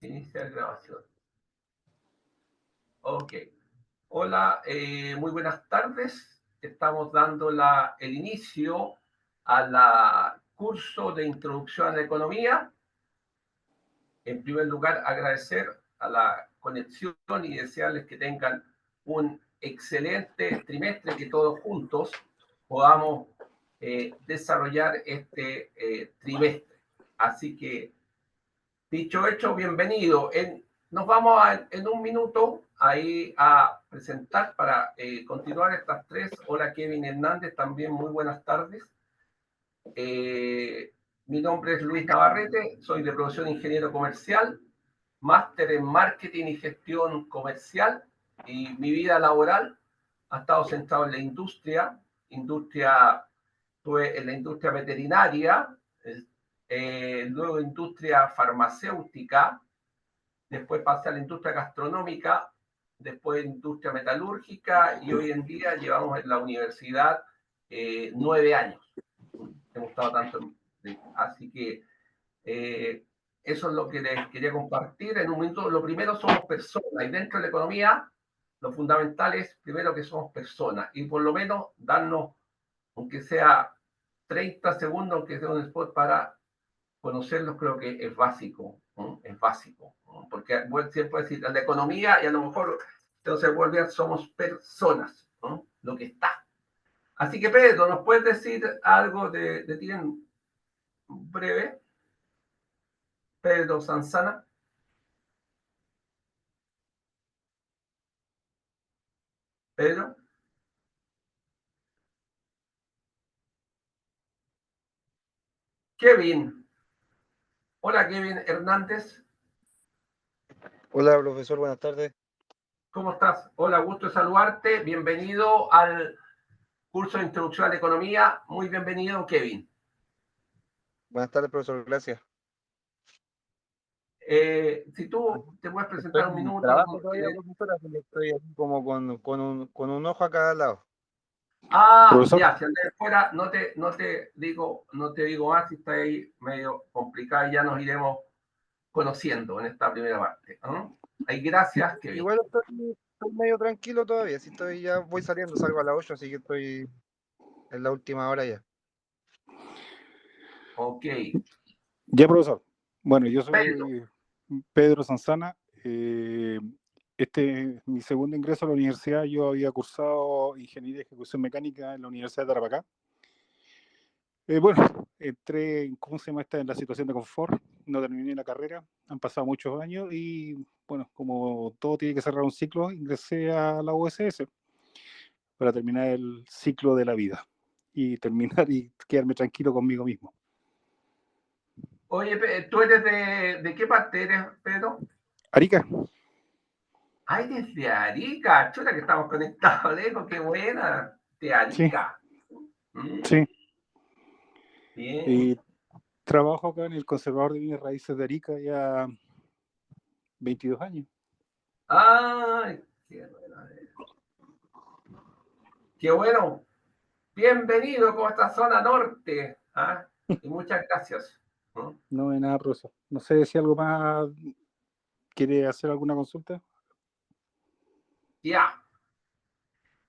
Iniciar grabación. Ok. Hola, muy buenas tardes. Estamos dando el inicio a la curso de Introducción a la Economía. En primer lugar, agradecer a la conexión y desearles que tengan un excelente trimestre, que todos juntos podamos desarrollar este trimestre. Así que, dicho hecho, bienvenido. Nos vamos en un minuto ahí a presentar para continuar estas tres. Hola, Kevin Hernández, también muy buenas tardes. Eh, Mi nombre es Luis Navarrete, soy de profesión ingeniero comercial, máster en marketing y gestión comercial, y mi vida laboral ha estado centrada en la estuve en la industria veterinaria, luego industria farmacéutica, después pasé a la industria gastronómica, después industria metalúrgica, y hoy en día llevamos en la universidad 9 años. Hemos estado tanto así que eso es lo que les quería compartir en un momento. Lo primero, somos personas, y dentro de la economía lo fundamental es primero que somos personas, y por lo menos darnos, aunque sea 30 segundos, aunque sea un spot para conocerlos. Creo que es básico, ¿no? Es básico, ¿no? Porque siempre decir la economía y a lo mejor entonces volver, somos personas, ¿no? Lo que está. Así que Pedro, ¿nos puedes decir algo de ti en breve? Pedro Sanzana. Pedro. Kevin. Hola, Kevin Hernández. Hola, profesor, buenas tardes. ¿Cómo estás? Hola, gusto de saludarte. Bienvenido al curso de Introducción a la Economía. Muy bienvenido, Kevin. Buenas tardes, profesor, gracias. Si tú te puedes Estoy presentar un en minuto. trabajo todavía, profesora, así que estoy aquí como con un ojo a cada lado. Profesor, Ya, si andas de fuera, no te digo más, si está ahí medio complicado, y ya nos iremos conociendo en esta primera parte, ¿no? Ahí, gracias, Kevin. igual estoy medio tranquilo todavía, si estoy ya voy saliendo, salgo a las 8, así que estoy en la última hora ya. Ok. Ya, profesor. Bueno, yo Pedro. soy Pedro Sanzana. Este es mi segundo ingreso a la universidad. Yo había cursado Ingeniería y Ejecución Mecánica en la Universidad de Tarapacá. Bueno, entré en la situación de confort, no terminé la carrera, han pasado muchos años y, bueno, como todo tiene que cerrar un ciclo, ingresé a la USS para terminar el ciclo de la vida y terminar y quedarme tranquilo conmigo mismo. Oye, ¿tú eres de qué parte eres, Pedro? Arica. Ay, desde Arica, chuta que estamos conectados lejos, qué buena, de Sí, Arica. sí. Bien. Y trabajo acá en el Conservador de Bienes Raíces de Arica ya 22 años. Ay, qué bueno. Qué bueno. Bienvenido con esta zona norte. ¿Ah? Y muchas gracias. ¿No? No hay nada, profesor. No sé si algo más quiere hacer alguna consulta. Ya.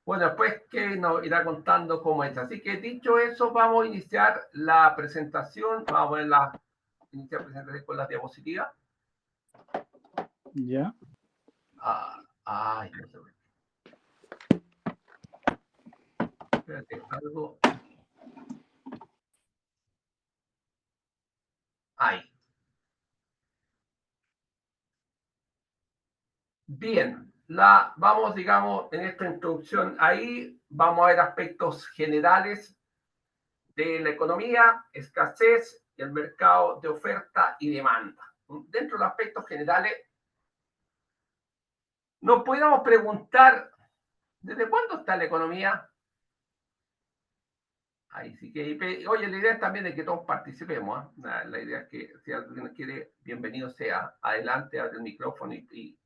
Bueno, después que nos irá contando cómo es. Así que dicho eso, vamos a iniciar la presentación. Vamos a iniciar la presentación con las diapositivas. Ya. Ay, no sé. Espérate, algo. Ahí. Bien, vamos, digamos, en esta introducción, ahí vamos a ver aspectos generales de la economía, escasez, el mercado de oferta y demanda. Dentro de los aspectos generales, nos podríamos preguntar, ¿desde cuándo está la economía? Ahí sí que, oye, la idea es también de que todos participemos, ¿eh? La idea es que si alguien quiere, bienvenido sea. Adelante, abre el micrófono y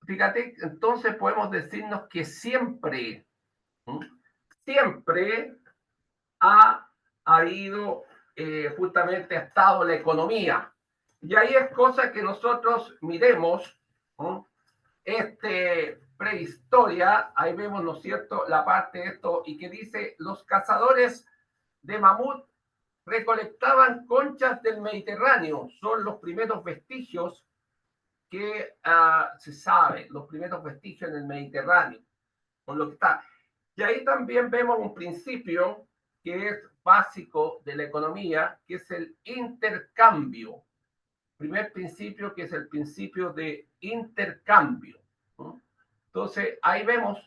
fíjate, entonces podemos decirnos que siempre, siempre ha habido, justamente ha estado la economía, Y ahí es cosa que nosotros miremos, ¿no? Prehistoria, ahí vemos, ¿no es cierto?, la parte de esto, y que dice, los cazadores de mamut recolectaban conchas del Mediterráneo, son los primeros vestigios que se sabe, los primeros vestigios en el Mediterráneo, con lo que está. Y ahí también vemos un principio que es básico de la economía, que es el intercambio. Primer principio, que es el principio de intercambio, ¿no? Entonces, ahí vemos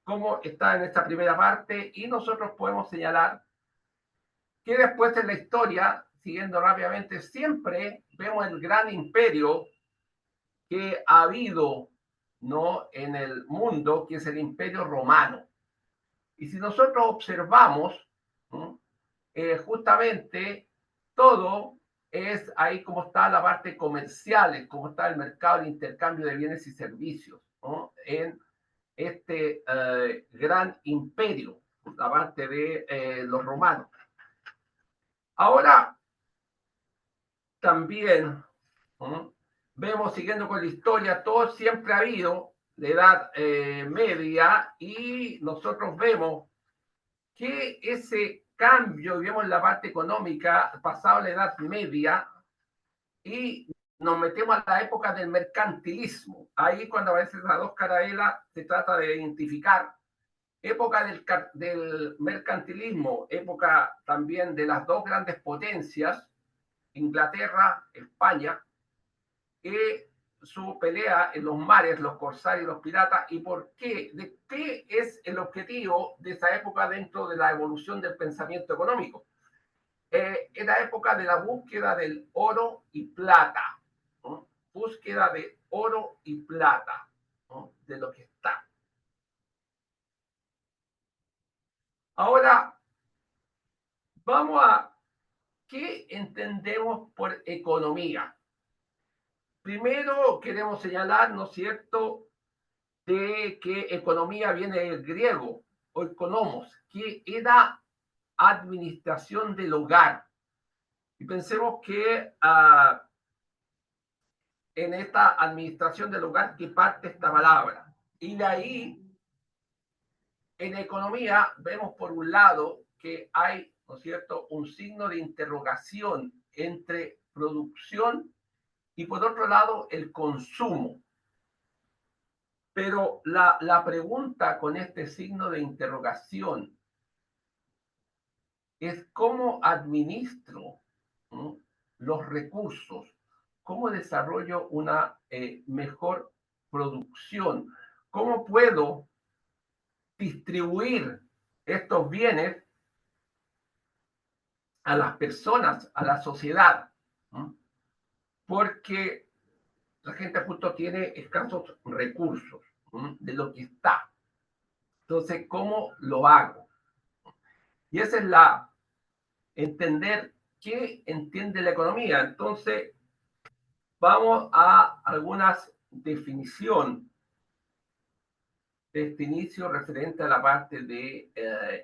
cómo está en esta primera parte y nosotros podemos señalar que después en la historia, siguiendo rápidamente, siempre vemos el gran imperio que ha habido, ¿no?, en el mundo, que es el imperio romano. Y si nosotros observamos, ¿no?, justamente todo es ahí como está la parte comercial, como está el mercado de intercambio de bienes y servicios, ¿no?, en este gran imperio, la parte de los romanos. Ahora, también, ¿no?, vemos, siguiendo con la historia, todo siempre ha habido la Edad Media, y nosotros vemos que ese cambio, vemos en la parte económica, pasado la Edad Media, y nos metemos a la época del mercantilismo. Ahí, cuando aparecen las dos carabelas, se trata de identificar época del mercantilismo, época también de las dos grandes potencias, Inglaterra, España, y su pelea en los mares, los corsarios, los piratas, y por qué, de qué es el objetivo de esa época dentro de la evolución del pensamiento económico. Es la época de la búsqueda del oro y plata, ¿no? Búsqueda de oro y plata, ¿no?, de lo que está. Ahora, vamos a qué entendemos por economía. Primero queremos señalar, ¿no es cierto?, de que economía viene del griego, o economos, que era administración del hogar. Y pensemos que en esta administración del hogar que parte esta palabra. Y de ahí, en economía, vemos por un lado que hay, ¿no es cierto?, un signo de interrogación entre producción y por otro lado el consumo. Pero la pregunta con este signo de interrogación es cómo administro, ¿no?, los recursos, cómo desarrollo una mejor producción, cómo puedo distribuir estos bienes a las personas, a la sociedad, ¿no?, porque la gente justo tiene escasos recursos, ¿no?, de lo que está. Entonces, ¿cómo lo hago? Y esa es la entender qué entiende la economía. Entonces, vamos a algunas definiciones de este inicio referente a la parte de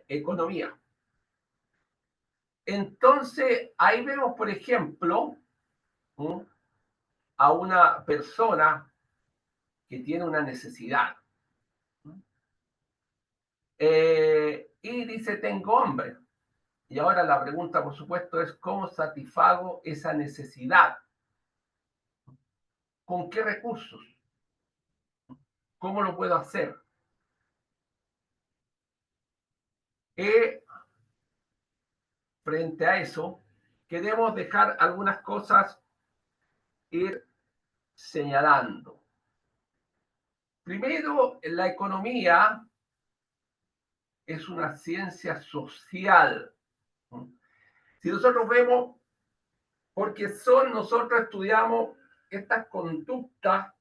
economía. Entonces, ahí vemos, por ejemplo, ¿no?, a una persona que tiene una necesidad. Y dice, tengo hambre. Y ahora la pregunta, por supuesto, es cómo satisfago esa necesidad. ¿Con qué recursos? ¿Cómo lo puedo hacer? Frente a eso, queremos dejar algunas cosas ir señalando. Primero, la economía es una ciencia social. Si nosotros vemos, porque nosotros estudiamos estas conductas,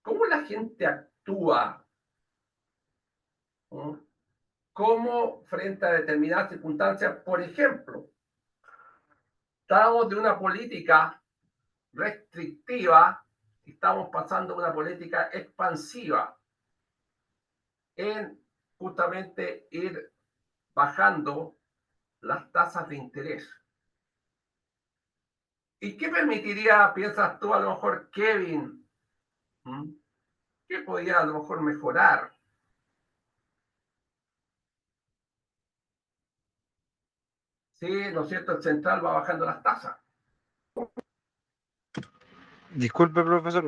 cómo la gente actúa, ¿no?, cómo frente a determinadas circunstancias, por ejemplo, estamos de una política restrictiva, estamos pasando a una política expansiva en justamente ir bajando las tasas de interés. ¿Y qué permitiría, piensas tú, a lo mejor, Kevin? ¿Qué podría a lo mejor mejorar? Sí, ¿no es cierto? El central va bajando las tasas. Disculpe, profesor,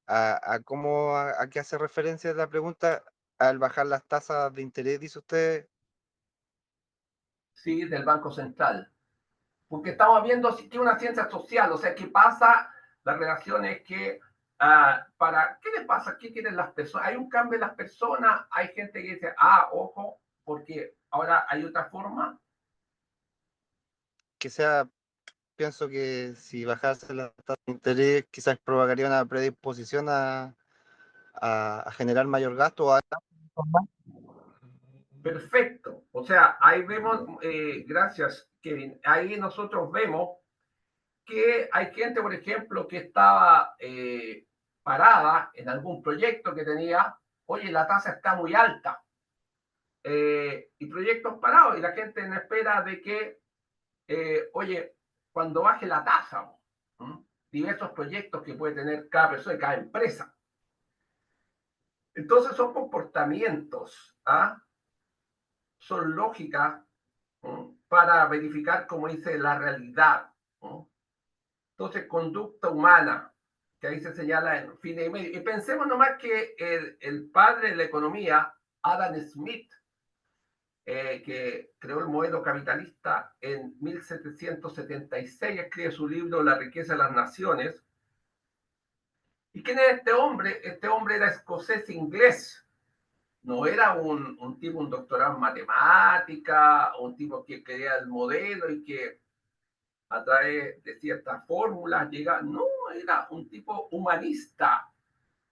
¿a qué hace referencia la pregunta? Al bajar las tasas de interés, dice usted. Sí, del Banco Central. Porque estamos viendo que una ciencia social, o sea, ¿qué pasa? La relación es que, ¿qué le pasa? ¿Qué quieren las personas? Hay un cambio en las personas, hay gente que dice, ojo, porque ahora hay otra forma. Que sea, pienso que si bajase la tasa de interés, quizás provocaría una predisposición a generar mayor gasto. Perfecto. O sea, ahí vemos, gracias, Kevin, ahí nosotros vemos que hay gente, por ejemplo, que estaba parada en algún proyecto que tenía, oye, la tasa está muy alta, y proyectos parados, y la gente en espera de que, oye, cuando baje la tasa, diversos proyectos que puede tener cada persona y cada empresa. Entonces son comportamientos, son lógicas para verificar, como dice, la realidad. Entonces, conducta humana, que ahí se señala en fin y medio. Y pensemos nomás que el padre de la economía, Adam Smith, que creó el modelo capitalista en 1776, escribe su libro La riqueza de las naciones. ¿Y quién es este hombre? Este hombre era escocés inglés. No era un tipo, un doctorado en matemática, un tipo que quería el modelo y que a través de ciertas fórmulas llega. No, era un tipo humanista,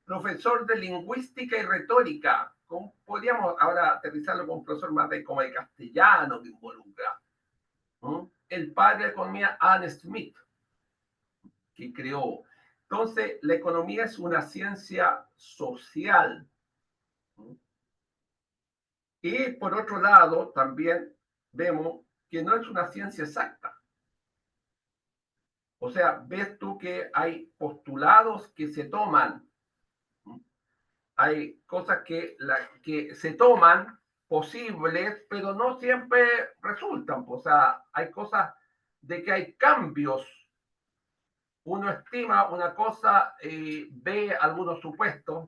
profesor de lingüística y retórica. Podríamos ahora aterrizarlo con un profesor más de como de castellano que involucra. El padre de la economía, Adam Smith, que creó. Entonces, la economía es una ciencia social. Y por otro lado, también vemos que no es una ciencia exacta. O sea, ves tú que hay postulados que se toman, hay cosas que se toman posibles, pero no siempre resultan. O sea, hay cosas de que hay cambios. Uno estima una cosa y ve algunos supuestos,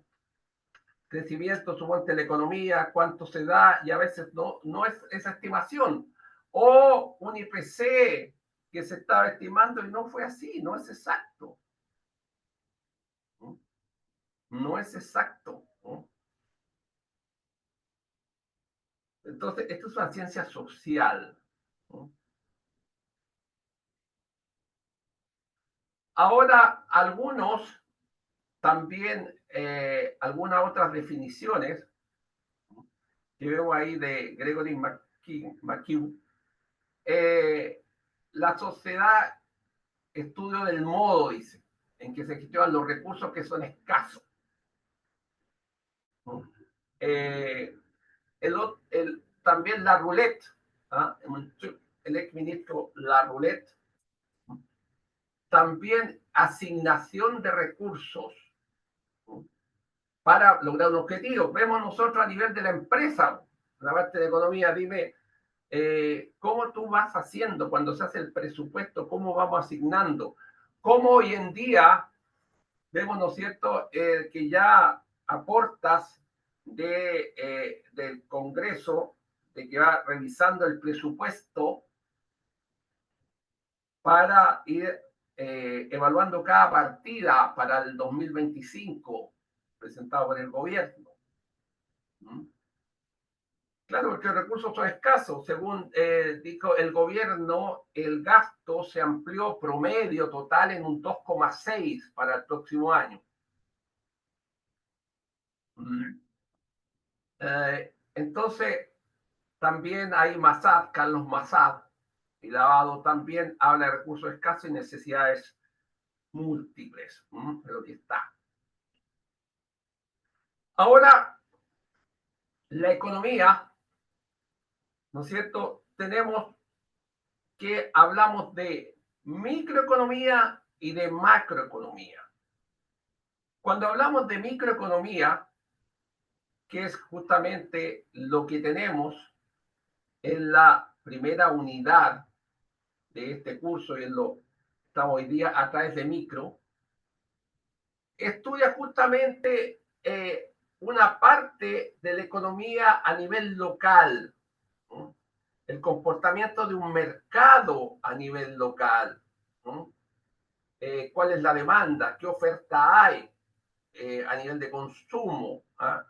crecimiento, suponte de la economía, cuánto se da, y a veces no es esa estimación. O un IPC que se estaba estimando y no fue así, no es exacto. No es exacto. Entonces, esto es una ciencia social. Ahora, algunos también, algunas otras definiciones que veo ahí de Gregory McHugh, la sociedad estudio del modo, dice, en que se gestionan los recursos que son escasos. Eh, también la roulette, el exministro La Roulette, también asignación de recursos para lograr un objetivo. Vemos nosotros a nivel de la empresa, la parte de economía, dime, ¿cómo tú vas haciendo cuando se hace el presupuesto? ¿Cómo vamos asignando? ¿Cómo hoy en día vemos, ¿no es cierto?, que ya aportas del Congreso, de que va revisando el presupuesto para ir evaluando cada partida para el 2025 presentado por el gobierno. Claro, porque los recursos son escasos. Según dijo el gobierno, el gasto se amplió promedio total en un 2,6 para el próximo año. Entonces, también hay Massad, Carlos Massad, y Lavado también habla de recursos escasos y necesidades múltiples, pero que está. Ahora, la economía, ¿no es cierto? Tenemos que hablamos de microeconomía y de macroeconomía. Cuando hablamos de microeconomía, que es justamente lo que tenemos en la primera unidad de este curso y en lo estamos hoy día a través de micro, estudia justamente una parte de la economía a nivel local, ¿no? El comportamiento de un mercado a nivel local, ¿no? ¿Cuál es la demanda? ¿Qué oferta hay a nivel de consumo? ¿Ah?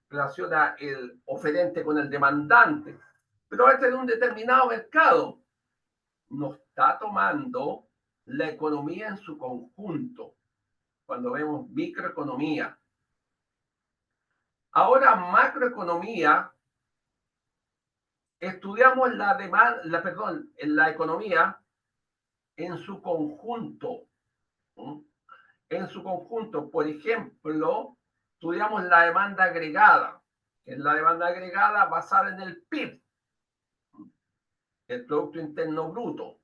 Relaciona el oferente con el demandante. Pero este es un determinado mercado. No está tomando la economía en su conjunto cuando vemos microeconomía. Ahora, macroeconomía, estudiamos la demanda, perdón, la economía en su conjunto. ¿Mm? En su conjunto, por ejemplo, estudiamos la demanda agregada, que es la demanda agregada basada en el PIB, el Producto Interno Bruto,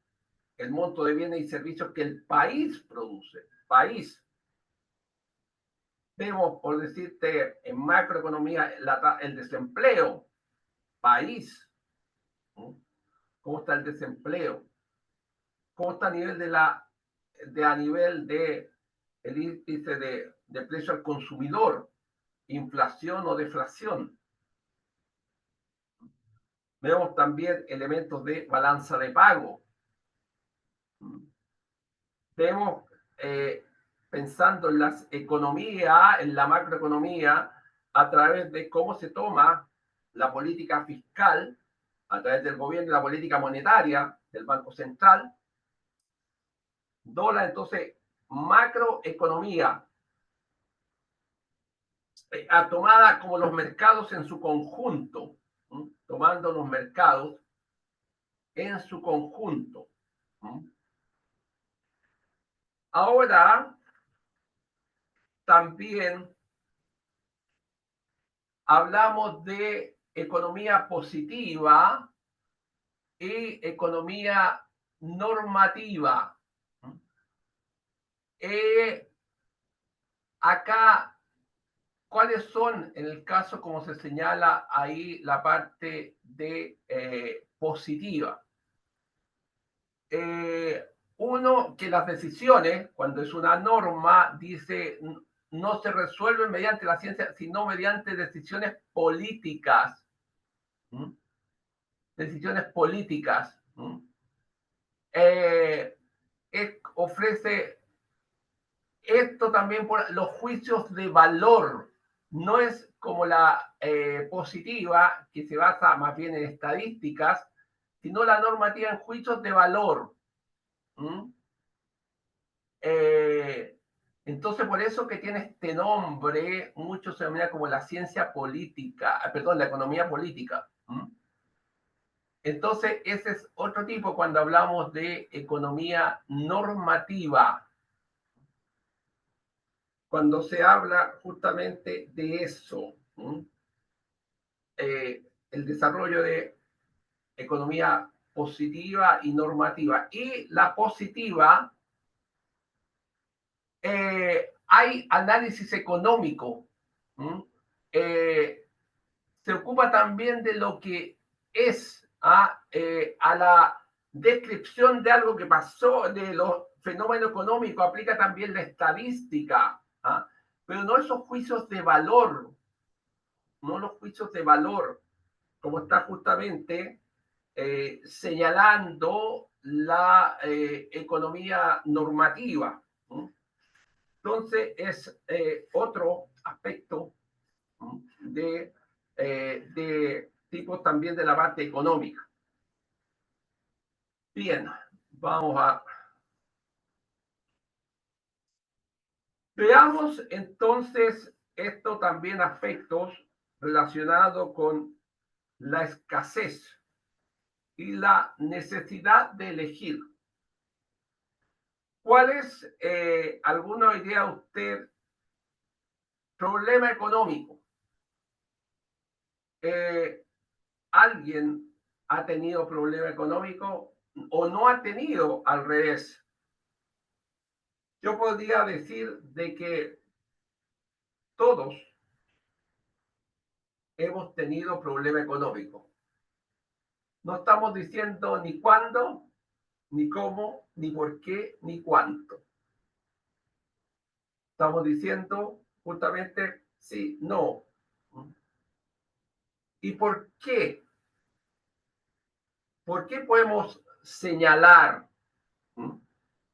el monto de bienes y servicios que el país produce. País. Vemos, por decirte, en macroeconomía, el desempleo. País. ¿Cómo está el desempleo? ¿Cómo está a nivel el índice de precio al consumidor? Inflación o deflación. Vemos también elementos de balanza de pago. Vemos, pensando en las economías, en la macroeconomía, a través de cómo se toma la política fiscal, a través del gobierno y la política monetaria del Banco Central. Dólar, entonces, macroeconomía, tomada como los mercados en su conjunto, tomando los mercados en su conjunto. Ahora, también hablamos de economía positiva y economía normativa. Acá, ¿cuáles son, en el caso como se señala ahí, la parte de positiva? Uno, que las decisiones, cuando es una norma, dice no se resuelven mediante la ciencia, sino mediante decisiones políticas. Decisiones políticas. Ofrece esto también por los juicios de valor. No es como la positiva, que se basa más bien en estadísticas, sino la normativa en juicios de valor. Entonces, por eso que tiene este nombre, mucho se denomina como la ciencia política, perdón, la economía política. Entonces, ese es otro tipo cuando hablamos de economía normativa. Cuando se habla justamente de eso, el desarrollo de economía positiva y normativa. Y la positiva, hay análisis económico. Se ocupa también de lo que es a la descripción de algo que pasó, de los fenómenos económicos, aplica también la estadística, pero no esos juicios de valor, no los juicios de valor, como está justamente señalando la economía normativa. Entonces, es otro aspecto de tipos también de la parte económica. Bien, vamos a... Veamos entonces esto también aspectos relacionados con la escasez y la necesidad de elegir. ¿Cuál es, alguna idea usted, problema económico? ¿Alguien ha tenido problema económico o no ha tenido al revés. Yo podría decir de que todos hemos tenido problema económico. No estamos diciendo ni cuándo, ni cómo, ni por qué, ni cuánto. Estamos diciendo justamente sí, no. ¿Y por qué? ¿Por qué podemos señalar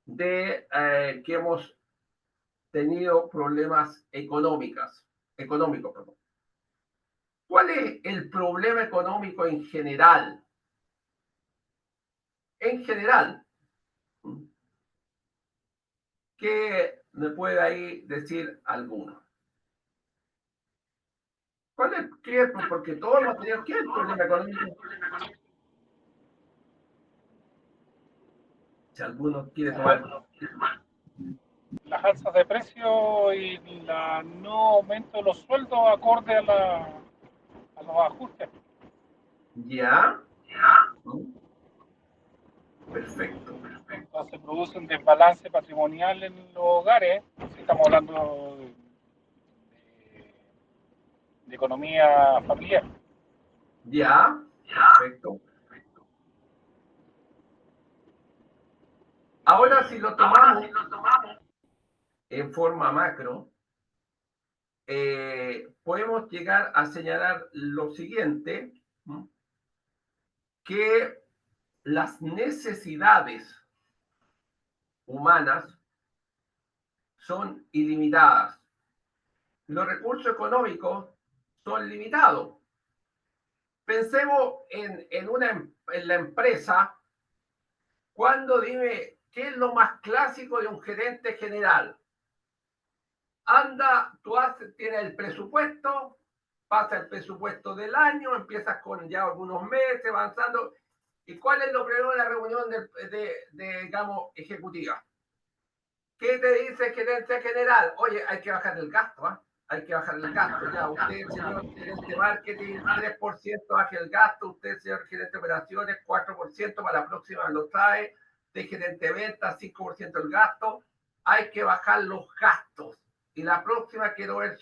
de que hemos tenido problemas económicos? Perdón. ¿Cuál es el problema económico en general? En general, ¿qué me puede ahí decir alguno? ¿Cuál es? ¿Qué es? Porque todos hemos tenido. ¿Qué es el problema económico? Si alguno quiere tomar. Las alzas de precio y la no aumento de los sueldos acorde a los ajustes. Ya. Perfecto. Entonces se produce un desbalance patrimonial en los hogares, si estamos hablando de economía familiar. Ya. Perfecto. Ahora, si lo tomamos en forma macro, podemos llegar a señalar lo siguiente, que las necesidades humanas son ilimitadas. Los recursos económicos son limitados. Pensemos en la empresa. Cuando dime, ¿qué es lo más clásico de un gerente general? Anda, tienes el presupuesto, pasa el presupuesto del año, empiezas con ya algunos meses avanzando. ¿Y cuál es lo primero de la reunión digamos, ejecutiva? ¿Qué te dice el gerente general? Oye, hay que bajar el gasto, ¿eh? Hay que bajar el gasto. Ya, usted, señor gerente de marketing, 3% baje el gasto. Usted, señor gerente de operaciones, 4% para la próxima lo trae. De gerente de ventas, 5% el gasto. Hay que bajar los gastos. Y la próxima quiero ver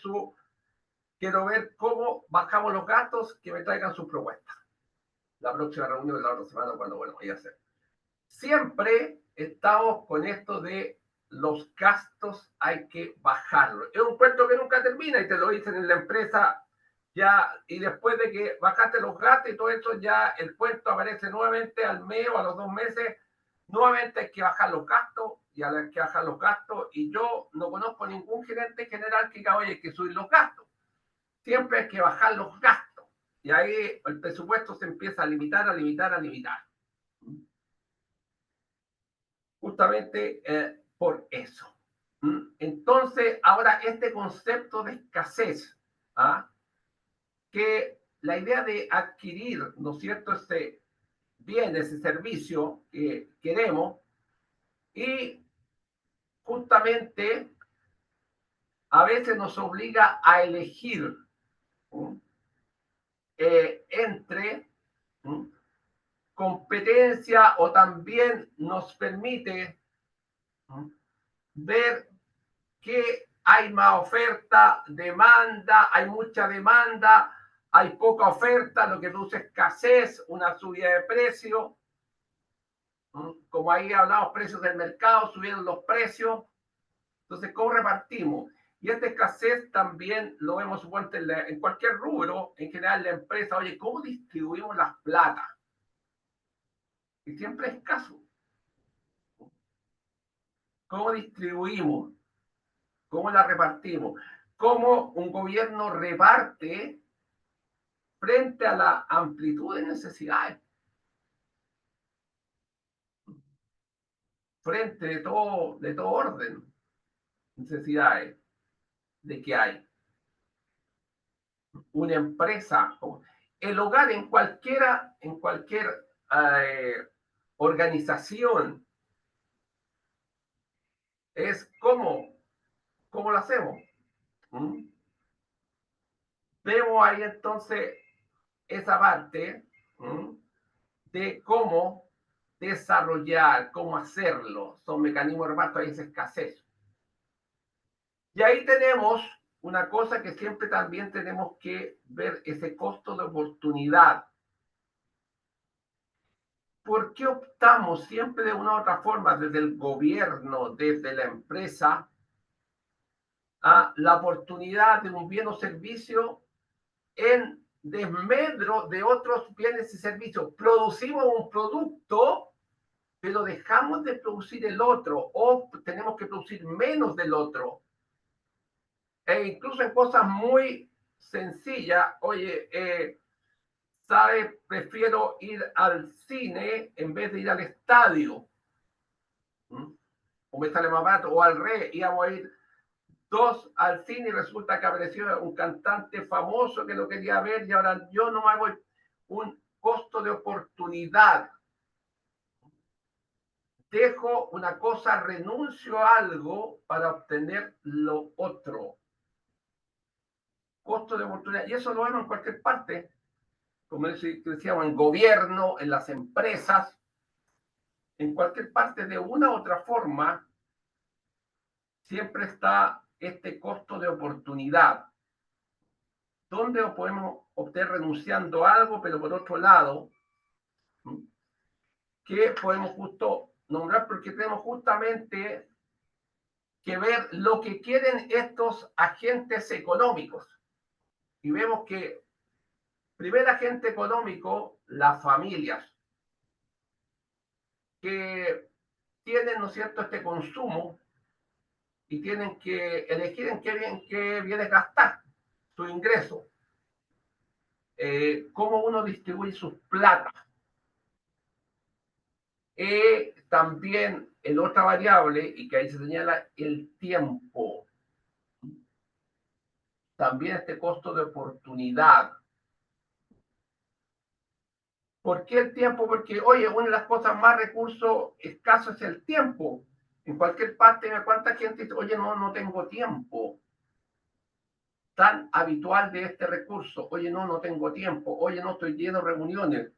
cómo bajamos los gastos, que me traigan sus propuestas. La próxima reunión de la otra semana, cuando, bueno, voy a hacer. Siempre estamos con esto de los gastos hay que bajarlos. Es un cuento que nunca termina y te lo dicen en la empresa ya, y después de que bajaste los gastos y todo eso, ya el cuento aparece nuevamente al mes o a los 2 meses. Nuevamente hay que bajar los gastos y hay que bajar los gastos. Y yo no conozco ningún gerente general que diga, oye, hay que subir los gastos. Siempre hay que bajar los gastos. Y ahí el presupuesto se empieza a limitar, a limitar, a limitar. Justamente por eso. Entonces, ahora este concepto de escasez, que la idea de adquirir, ¿no es cierto?, ese bien, ese servicio que queremos, y justamente a veces nos obliga a elegir entre competencia, o también nos permite ver que hay más oferta, demanda, hay mucha demanda, hay poca oferta, lo que produce escasez, una subida de precio. Como ahí hablamos, precios del mercado, subieron los precios. Entonces, ¿cómo repartimos? Y esta escasez también lo vemos en cualquier rubro, en general la empresa. Oye, ¿cómo distribuimos las plata? Y siempre es escaso. ¿Cómo distribuimos? ¿Cómo la repartimos? ¿Cómo un gobierno reparte frente a la amplitud de necesidades? Frente de todo orden, necesidades de que hay. Una empresa, el hogar en cualquier organización, es cómo lo hacemos. Vemos ahí entonces esa parte de cómo desarrollar, cómo hacerlo. Son mecanismos de reparto, hay esa escasez. Y ahí tenemos una cosa que siempre también tenemos que ver, ese costo de oportunidad. ¿Por qué optamos siempre de una u otra forma, desde el gobierno, desde la empresa, a la oportunidad de un bien o servicio en desmedro de otros bienes y servicios? Producimos un producto, pero dejamos de producir el otro, o tenemos que producir menos del otro. E incluso en cosas muy sencillas, oye, ¿sabes? Prefiero ir al cine en vez de ir al estadio. O me sale más barato, o al revés, íbamos a ir dos al cine y resulta que apareció un cantante famoso que lo quería ver y ahora yo no me voy. Un costo de oportunidad. Dejo una cosa, renuncio a algo para obtener lo otro. Costo de oportunidad. Y eso lo vemos en cualquier parte. Como decíamos, en gobierno, en las empresas, en cualquier parte, de una u otra forma, siempre está este costo de oportunidad. ¿Dónde podemos obtener renunciando a algo, pero por otro lado, que podemos justo nombrar? Porque tenemos justamente que ver lo que quieren estos agentes económicos. Y vemos que, primer agente económico, las familias, que tienen, ¿no es cierto?, este consumo y tienen que elegir en qué bienes gastar su ingreso. Cómo uno distribuye sus plata. También en otra variable, y que ahí se señala, el tiempo. También este costo de oportunidad. ¿Por qué el tiempo? Porque, oye, una de las cosas más recursos escasos es el tiempo. En cualquier parte, ¿cuánta gente dice, oye, no tengo tiempo? Tan habitual de este recurso. Oye, no tengo tiempo. Oye, no, estoy lleno de reuniones.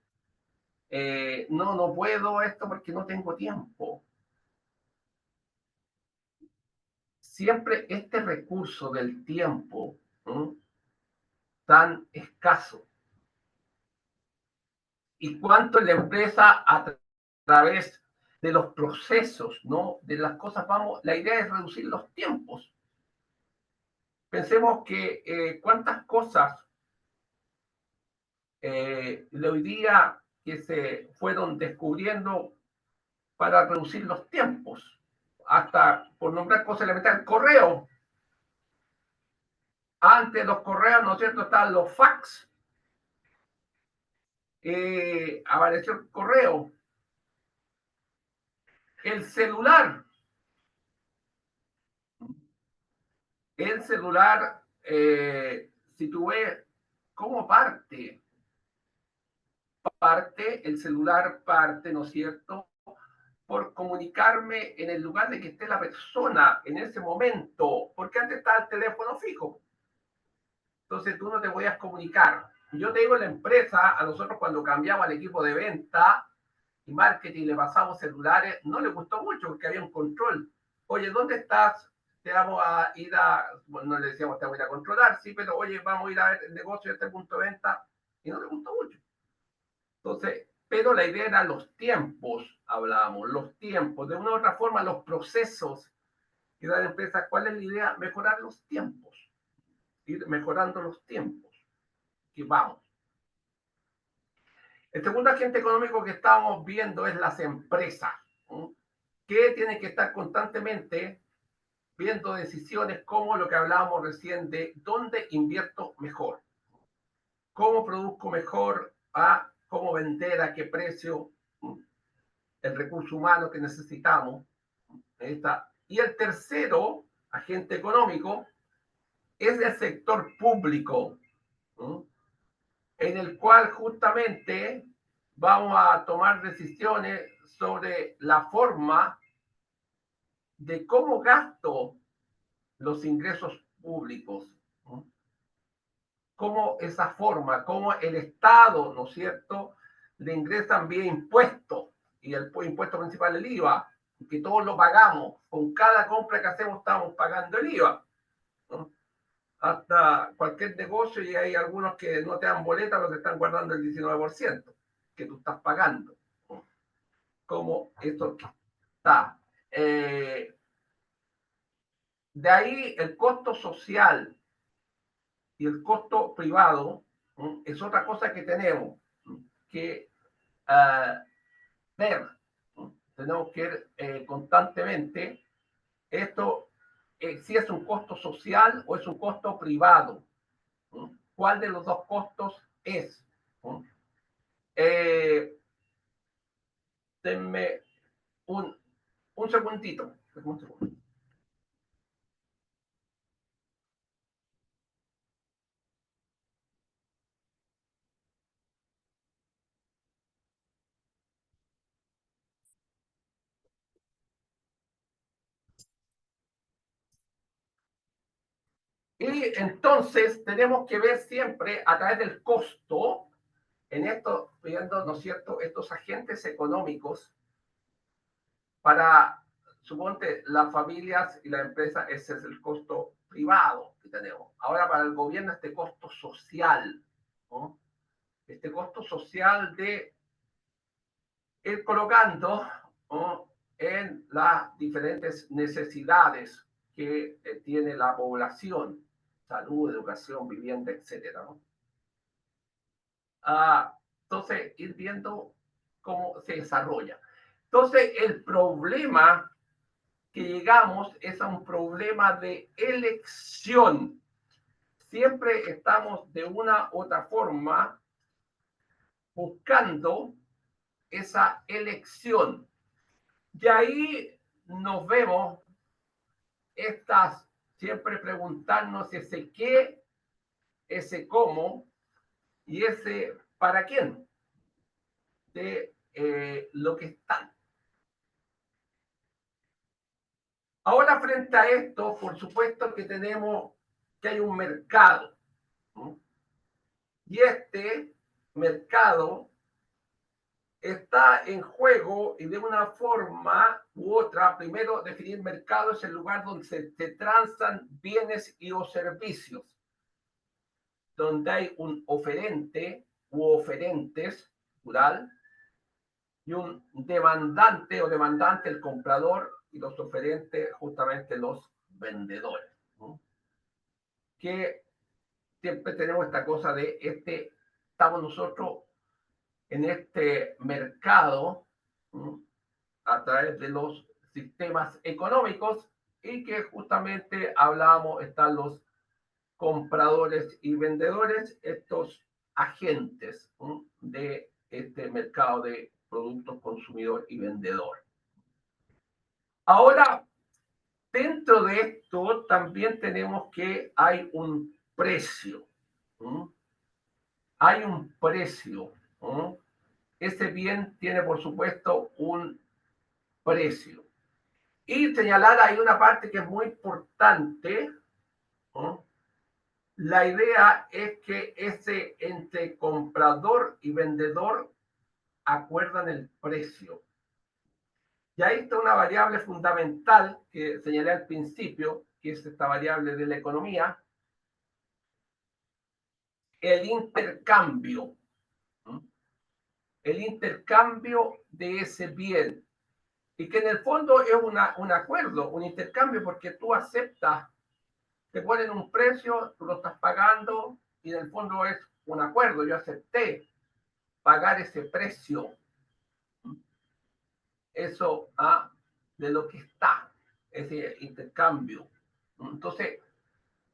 No puedo esto porque no tengo tiempo. Siempre este recurso del tiempo, tan escaso. Y cuánto la empresa a través de los procesos, ¿no?, de las cosas, la idea es reducir los tiempos. Pensemos que cuántas cosas de hoy día que se fueron descubriendo para reducir los tiempos. Hasta, por nombrar cosas elementales, el correo. Antes los correos, ¿no es cierto?, estaban los fax. Apareció el correo. El celular. El celular, si tú ves cómo parte, el celular parte, ¿no es cierto?, por comunicarme en el lugar de que esté la persona en ese momento, porque antes estaba el teléfono fijo. Entonces tú no te podías comunicar. Yo te digo, en la empresa, a nosotros cuando cambiamos al equipo de venta y marketing, le pasamos celulares, no le gustó mucho porque había un control. Oye, ¿dónde estás? Te vamos a ir bueno, no le decíamos te voy a controlar, sí, pero oye, vamos a ir a ver el negocio de este punto de venta, y no le gustó mucho. Entonces, pero la idea era los tiempos, hablábamos, los tiempos, de una u otra forma, los procesos que da la empresa. ¿Cuál es la idea? Mejorar los tiempos, ir mejorando los tiempos, que vamos. El segundo agente económico que estamos viendo es las empresas, que tienen que estar constantemente viendo decisiones como lo que hablábamos recién de dónde invierto mejor, cómo produzco mejor, cómo vender, a qué precio, el recurso humano que necesitamos. Y el tercero agente económico es el sector público, en el cual justamente vamos a tomar decisiones sobre la forma de cómo gasto los ingresos públicos, cómo esa forma, cómo el Estado, ¿no es cierto?, le ingresan vía impuestos. y el impuesto principal, el IVA, que todos lo pagamos. Con cada compra que hacemos estamos pagando el IVA, ¿no? Hasta cualquier negocio, y hay algunos que no te dan boleta, pero te están guardando el 19% que tú estás pagando, ¿no? Como esto está. De ahí el costo social y el costo privado, ¿no? Es otra cosa que tenemos que ver, ¿no? Tenemos que ver constantemente esto, si es un costo social o es un costo privado, ¿no? ¿Cuál de los dos costos es? ¿No? Denme un segundito. Un segundo. Y entonces tenemos que ver siempre a través del costo, en esto, viendo, ¿no es cierto?, estos agentes económicos para, suponte, las familias y la empresa, ese es el costo privado que tenemos. Ahora para el gobierno este costo social, ¿no? Este costo social de ir colocando, ¿no?, en las diferentes necesidades que tiene la población, salud, educación, vivienda, etcétera, ¿no? Entonces, ir viendo cómo se desarrolla. Entonces, el problema que llegamos es a un problema de elección. Siempre estamos de una u otra forma buscando esa elección. Y ahí nos vemos estas, siempre preguntarnos ese qué, ese cómo y ese para quién de lo que están. Ahora, frente a esto, por supuesto que tenemos que hay un mercado, ¿no? Y este mercado está en juego y de una forma u otra, primero, definir mercado es el lugar donde se transan bienes y o servicios, donde hay un oferente u oferentes, plural, y un demandante o demandante, el comprador, y los oferentes, justamente los vendedores, ¿no? Que siempre tenemos esta cosa de estamos nosotros en este mercado, ¿no?, a través de los sistemas económicos, y que justamente hablábamos, están los compradores y vendedores, estos agentes, ¿no?, de este mercado de productos consumidor y vendedor. Ahora, dentro de esto también tenemos que hay un precio, ¿no? Hay un precio, ¿no? Ese bien tiene, por supuesto, un precio. Y señalar hay una parte que es muy importante, ¿no? La idea es que ese entre comprador y vendedor acuerdan el precio. Y ahí está una variable fundamental que señalé al principio, que es esta variable de la economía, el intercambio. ¿No? El intercambio de ese bien. Y que en el fondo es un acuerdo, un intercambio, porque tú aceptas, te ponen un precio, tú lo estás pagando, y en el fondo es un acuerdo. Yo acepté pagar ese precio. Eso de lo que está, ese intercambio. Entonces,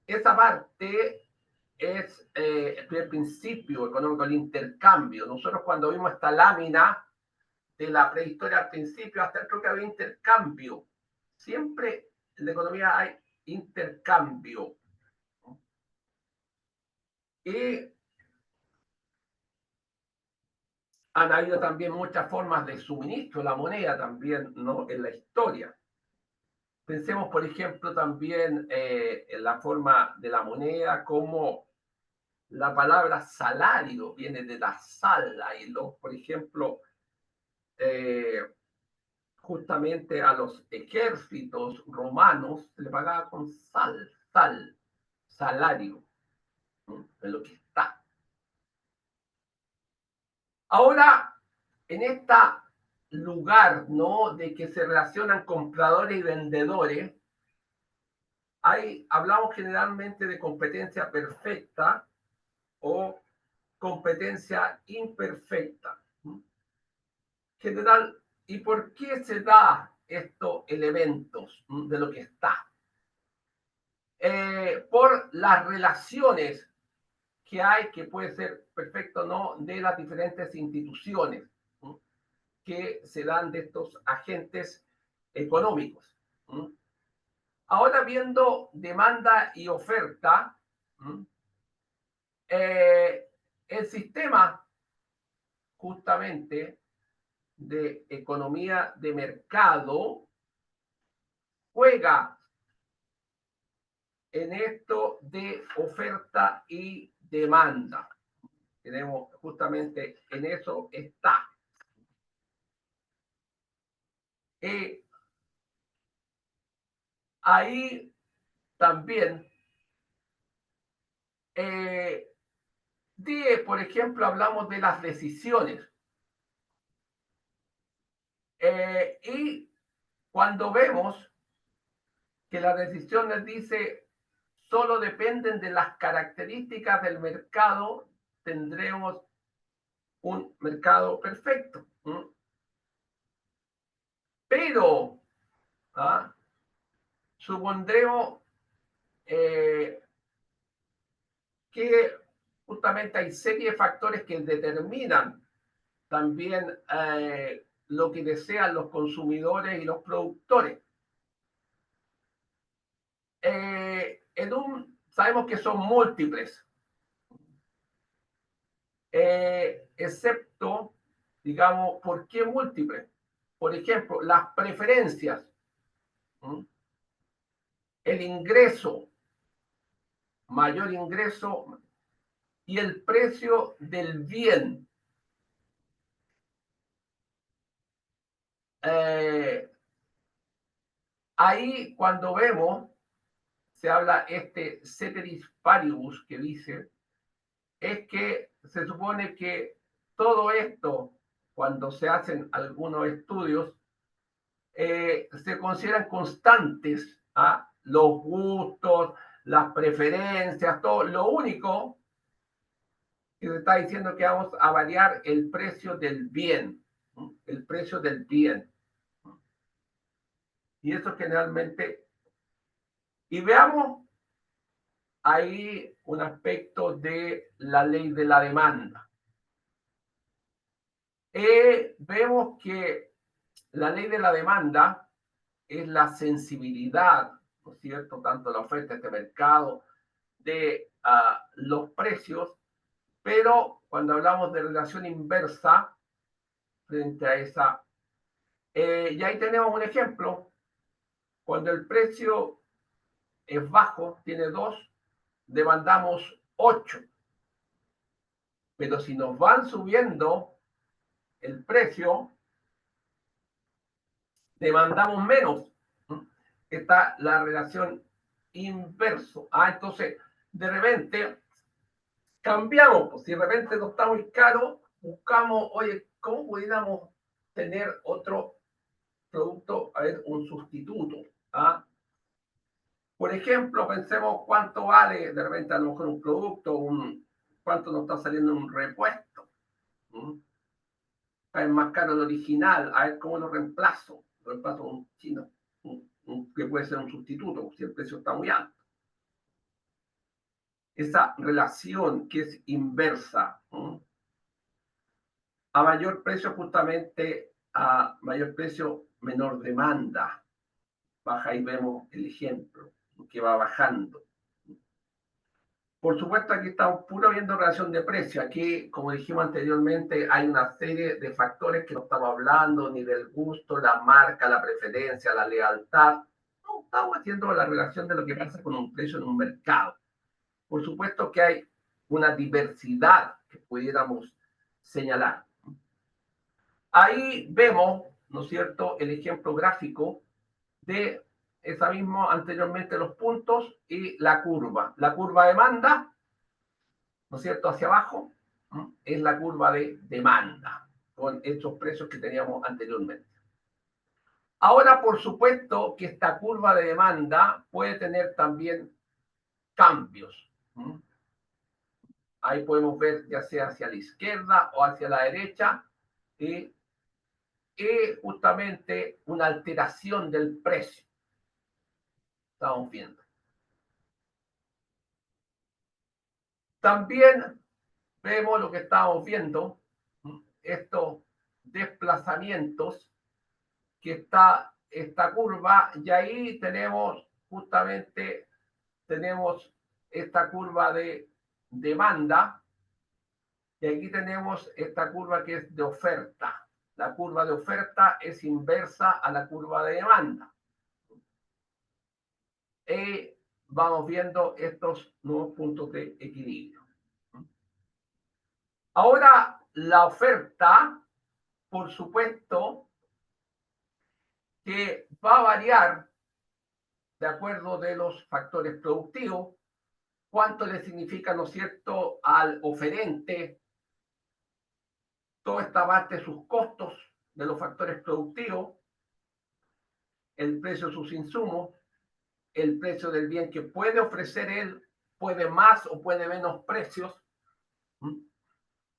esa parte es el primer principio económico, el intercambio. Nosotros cuando vimos esta lámina de la prehistoria al principio, hasta creo que había intercambio. Siempre en la economía hay intercambio. Y han habido también muchas formas de suministro, la moneda también, ¿no?, en la historia. Pensemos, por ejemplo, también en la forma de la moneda, como la palabra salario viene de la sala, y por ejemplo, justamente a los ejércitos romanos se le pagaba con salario, ¿no? En lo que está. Ahora, en este lugar, ¿no?, de que se relacionan compradores y vendedores, hablamos generalmente de competencia perfecta o competencia imperfecta. General, ¿y por qué se da estos elementos de lo que está? Por las relaciones que hay, que puede ser perfecto o no, de las diferentes instituciones que se dan de estos agentes económicos. Ahora, viendo demanda y oferta, el sistema justamente de economía de mercado juega en esto de oferta y demanda. Tenemos justamente en eso está. Ahí también, por ejemplo, hablamos de las decisiones. Y cuando vemos que las decisiones, dice, solo dependen de las características del mercado, tendremos un mercado perfecto. Pero supondremos que justamente hay serie de factores que determinan también lo que desean los consumidores y los productores. Sabemos que son múltiples, excepto, digamos, ¿por qué múltiples? Por ejemplo, las preferencias, el ingreso, mayor ingreso, y el precio del bien. Ahí, cuando vemos, se habla ceteris paribus, que dice, es que se supone que todo esto, cuando se hacen algunos estudios, se consideran constantes, los gustos, las preferencias, todo. Lo único que se está diciendo que vamos a variar el precio del bien, el precio del bien. Y eso generalmente, y veamos ahí un aspecto de la ley de la demanda. Vemos que la ley de la demanda es la sensibilidad, ¿no es cierto?, tanto la oferta de este mercado, de los precios, pero cuando hablamos de relación inversa frente a esa, y ahí tenemos un ejemplo, cuando el precio es bajo, tiene 2, demandamos 8, pero si nos van subiendo el precio, demandamos menos. Está la relación inverso. Entonces, de repente, cambiamos. Pues, si de repente no está muy caro, buscamos, oye, ¿cómo pudiéramos tener otro producto, un sustituto? Por ejemplo, pensemos cuánto vale de repente a lo mejor un producto, cuánto nos está saliendo un repuesto. Es más caro el original, a ver cómo lo reemplazo un chino, que puede ser un sustituto, si el precio está muy alto. Esa relación que es inversa, a mayor precio, justamente a mayor precio, menor demanda. Baja y vemos el ejemplo, que va bajando. Por supuesto, aquí estamos puro viendo relación de precio. Aquí, como dijimos anteriormente, hay una serie de factores que no estamos hablando, ni del gusto, la marca, la preferencia, la lealtad. No estamos haciendo la relación de lo que pasa con un precio en un mercado. Por supuesto que hay una diversidad que pudiéramos señalar. Ahí vemos, ¿no es cierto?, el ejemplo gráfico de esa misma anteriormente los puntos y la curva. La curva de demanda, ¿no es cierto?, hacia abajo, es la curva de demanda, con estos precios que teníamos anteriormente. Ahora, por supuesto que esta curva de demanda puede tener también cambios. Ahí podemos ver ya sea hacia la izquierda o hacia la derecha, y justamente una alteración del precio. Estamos viendo. También vemos lo que estamos viendo, estos desplazamientos que está esta curva, y ahí tenemos justamente esta curva de demanda, y aquí tenemos esta curva que es de oferta. La curva de oferta es inversa a la curva de demanda. Y vamos viendo estos nuevos puntos de equilibrio. Ahora, la oferta, por supuesto, que va a variar de acuerdo de los factores productivos, cuánto le significa, ¿no es cierto?, al oferente toda esta parte de sus costos de los factores productivos, el precio de sus insumos, el precio del bien que puede ofrecer él, puede más o puede menos precios,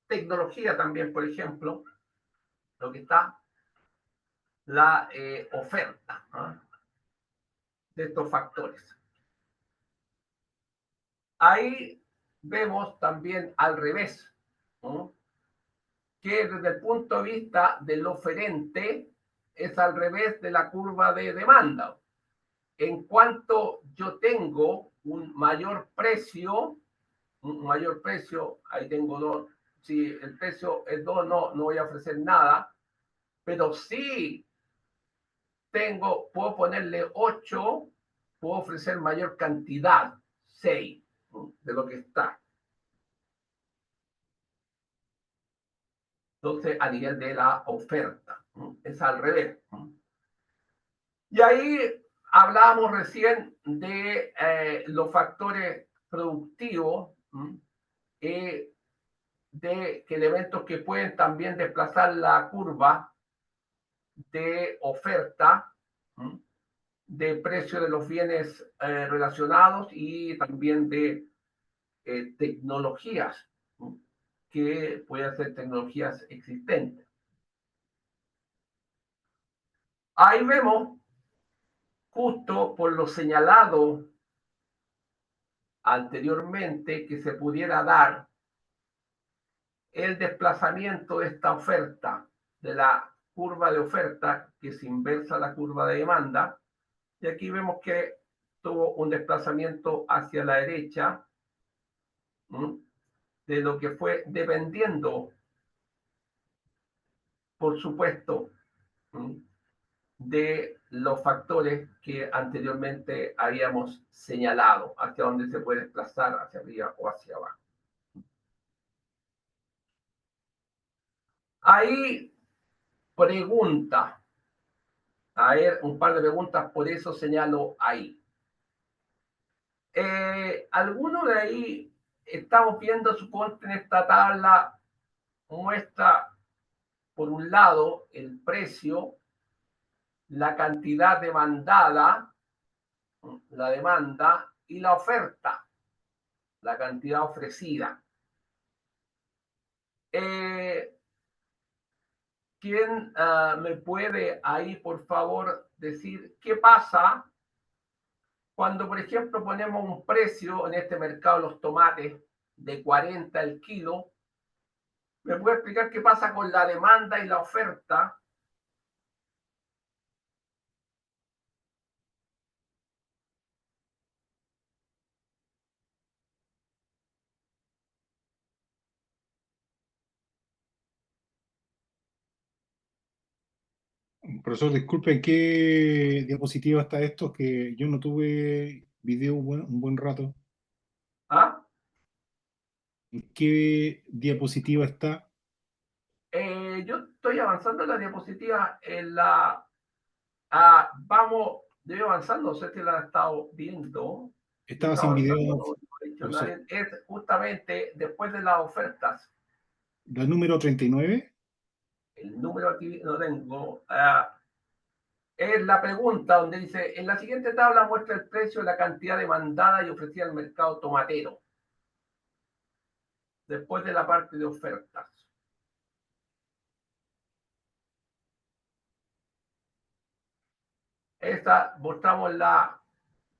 tecnología también, por ejemplo, lo que está la oferta, ¿no?, de estos factores. Ahí vemos también al revés, ¿no?, que desde el punto de vista del oferente es al revés de la curva de demanda. En cuanto yo tengo un mayor precio, ahí tengo 2, si el precio es 2, no voy a ofrecer nada, pero si puedo ponerle 8, puedo ofrecer mayor cantidad, 6, de lo que está. Entonces, a nivel de la oferta, es al revés. Y ahí hablábamos recién de los factores productivos, de elementos que pueden también desplazar la curva de oferta, de precio de los bienes relacionados, y también de tecnologías, que pueden ser tecnologías existentes. Ahí vemos, justo por lo señalado anteriormente, que se pudiera dar el desplazamiento de esta oferta, de la curva de oferta, que es inversa a la curva de demanda, y aquí vemos que tuvo un desplazamiento hacia la derecha, de lo que fue dependiendo, por supuesto, de los factores que anteriormente habíamos señalado, hacia dónde se puede desplazar, hacia arriba o hacia abajo. Ahí pregunta, a ver, un par de preguntas, por eso señalo ahí. Alguno de ahí estamos viendo, suponte, en esta tabla muestra, por un lado, el precio, la cantidad demandada, la demanda, y la oferta, la cantidad ofrecida. ¿Quién me puede ahí, por favor, decir qué pasa cuando, por ejemplo, ponemos un precio en este mercado de los tomates de 40 el kilo? ¿Me puede explicar qué pasa con la demanda y la oferta? Profesor, disculpe, ¿en qué diapositiva está esto? Que yo no tuve video un buen rato. ¿Ah? ¿En qué diapositiva está? Yo estoy avanzando en la diapositiva. Debe avanzando, no sé si la han estado viendo. Estaba sin video. Es justamente después de las ofertas. ¿El número 39? El número aquí no tengo. Es la pregunta donde dice, en la siguiente tabla muestra el precio, la cantidad demandada y ofrecida al mercado tomatero. Después de la parte de ofertas. Esta mostramos la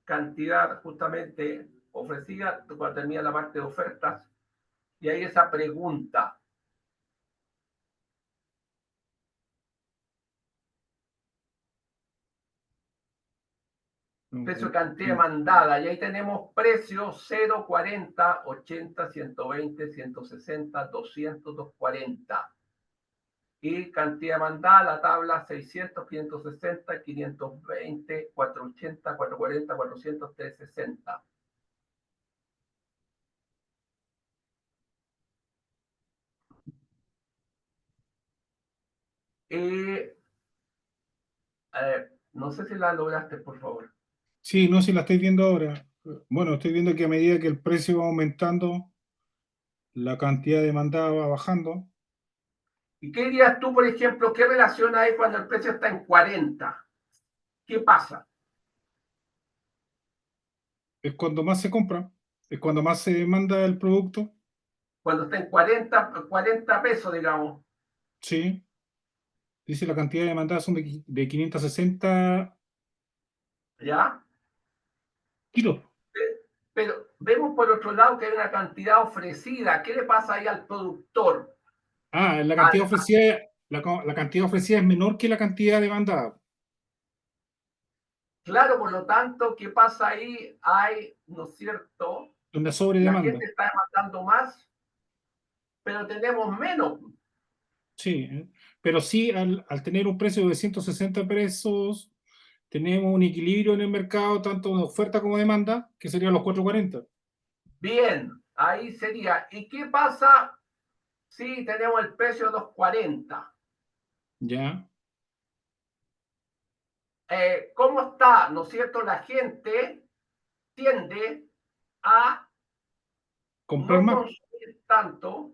cantidad justamente ofrecida cuando termina la parte de ofertas. Y hay esa pregunta. Precio cantidad demandada. Y ahí tenemos precios 0, 40, 80, 120, 160, 200, 240. Y cantidad demandada, la tabla 600, 560, 520, 480, 440, 400, 360. No sé si la lograste, por favor. Sí, no, si la estoy viendo ahora. Bueno, estoy viendo que a medida que el precio va aumentando, la cantidad demandada va bajando. ¿Y qué dirías tú, por ejemplo, qué relación hay cuando el precio está en 40? ¿Qué pasa? Es cuando más se compra, es cuando más se demanda el producto. Cuando está en 40 pesos, digamos. Sí. Dice la cantidad demandada son de 560 ¿Ya? kilos. Pero vemos por otro lado que hay una cantidad ofrecida. ¿Qué le pasa ahí al productor? Ah, la cantidad ofrecida, la cantidad ofrecida es menor que la cantidad demandada. Claro, por lo tanto, ¿qué pasa ahí? Hay, ¿no es cierto? Una La sobredemanda. gente está demandando más, pero tenemos menos. Sí, pero sí, al tener un precio de 160 pesos, tenemos un equilibrio en el mercado, tanto de oferta como demanda, que serían los 440. Bien, ahí sería. ¿Y qué pasa si tenemos el precio de 240? Ya, ¿Cómo está, no es cierto? La gente tiende a comprar no más. consumir tanto,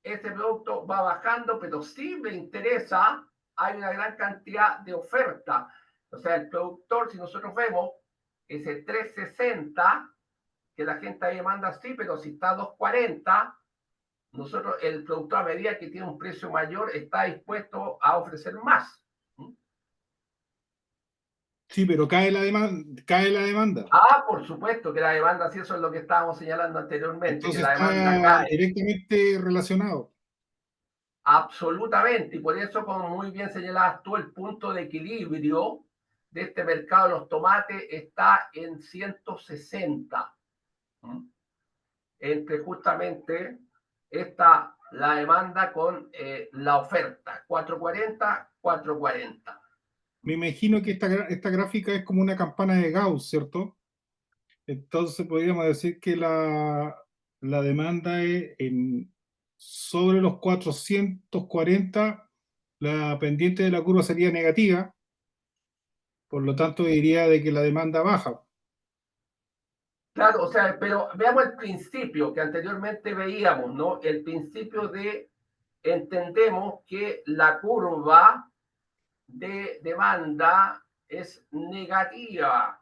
ese producto va bajando, pero sí me interesa, hay una gran cantidad de oferta. O sea, el productor, si nosotros vemos ese 360, que la gente ahí demanda sí, pero si está a 240, nosotros, el productor a medida que tiene un precio mayor, está dispuesto a ofrecer más. Sí, pero cae la demanda, cae la demanda. Por supuesto que la demanda, sí, eso es lo que estábamos señalando anteriormente, que Entonces la demanda está cae. directamente relacionado. Absolutamente, y por eso, como muy bien señalabas tú, el punto de equilibrio de este mercado de los tomates está en 160. Entre justamente la demanda con la oferta, 440, 440. Me imagino que esta gráfica es como una campana de Gauss, ¿cierto? Entonces podríamos decir que la demanda es sobre los 440, la pendiente de la curva sería negativa, por lo tanto diría de que la demanda baja. Claro, o sea, pero veamos el principio que anteriormente veíamos, ¿no? El principio de, entendemos que la curva de demanda es negativa,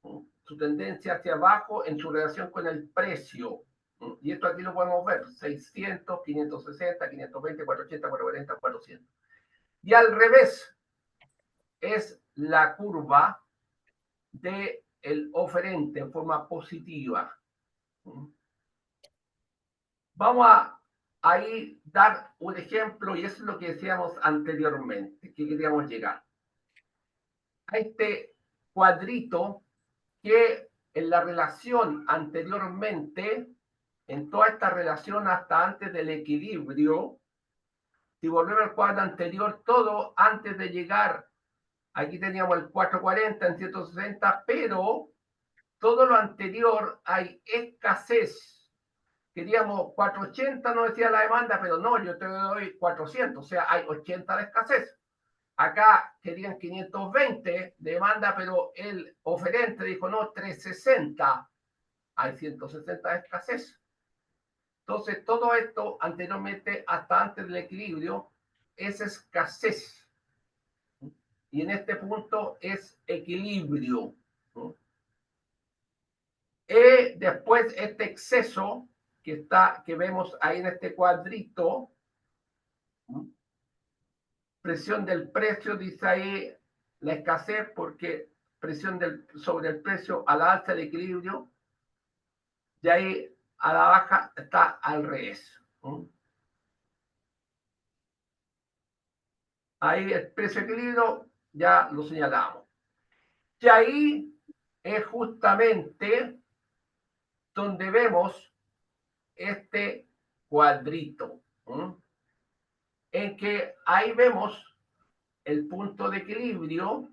su tendencia hacia abajo en su relación con el precio. Y esto aquí lo podemos ver, 600, 560, 520, 480, 440, 400. Y al revés, es la curva del oferente en forma positiva. Vamos a ahí dar un ejemplo, y eso es lo que decíamos anteriormente, que queríamos llegar a este cuadrito que en la relación anteriormente, en toda esta relación hasta antes del equilibrio, si volvemos al cuadro anterior, todo antes de llegar, aquí teníamos el 440 en 160, pero todo lo anterior hay escasez, queríamos 480, no decía la demanda, pero no, yo te doy 400, o sea, hay 80 de escasez. Acá querían 520 de demanda, pero el oferente dijo, no, 360, hay 160 de escasez. Entonces, todo esto anteriormente, hasta antes del equilibrio, es escasez. Y en este punto es equilibrio. Después, este exceso que vemos ahí en este cuadrito, presión del precio, dice ahí la escasez, porque presión sobre el precio a la alza de equilibrio, y ahí a la baja está al revés. Ahí el precio equilibrio ya lo señalamos. Y ahí es justamente donde vemos este cuadrito, en que ahí vemos el punto de equilibrio,